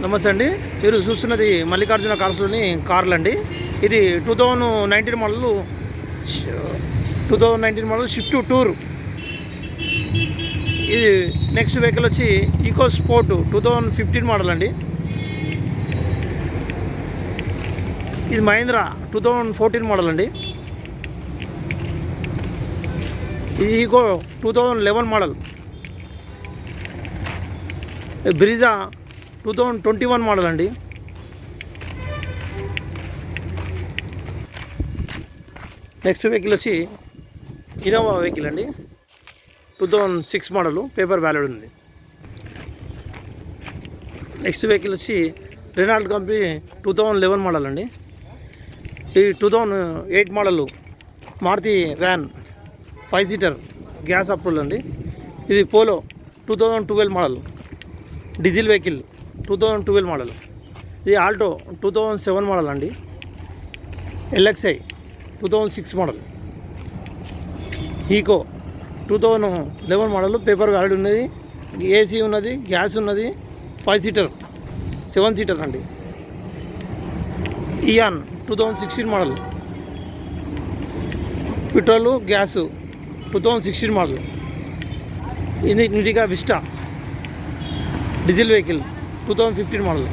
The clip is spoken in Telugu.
నమస్తే అండి. మీరు చూస్తున్నది మల్లికార్జున కార్స్లోని కార్లు అండి. ఇది 2019 మోడల్ షిఫ్ట్ టూర్. ఇది నెక్స్ట్ వెహికల్ వచ్చి ఈకో స్పోర్ట్ 2015 మోడల్ అండి. ఇది మహీంద్రా 2014 మోడల్ అండి. ఇది ఈకో 2011 మోడల్. బ్రిజా 2021 మోడల్ అండి. నెక్స్ట్ వెహికల్ వచ్చి ఇన్నోవా వెహికల్ అండి. 2006 మోడల్, పేపర్ వ్యాలిడ్ ఉంది. నెక్స్ట్ వెహికల్ వచ్చి రెనాల్ట్ కంపెనీ 2011 మోడల్ అండి. ఇది 2008 model Maruti van 5 seater gas approval అండి. ఇది Polo 2012 model diesel vehicle 2012 model. ఇది ఆల్టో 2007 మోడల్ అండి. LXi 2006 model. Eeco 2011 model, paper valid ఉన్నది, ఏసీ ఉన్నది, గ్యాస్ ఉన్నది, 5 సీటర్ 7 సీటర్ అండి. Eon 2016 model, petrol gas 2016 model. ఇది Indica Vista diesel vehicle 2015 model.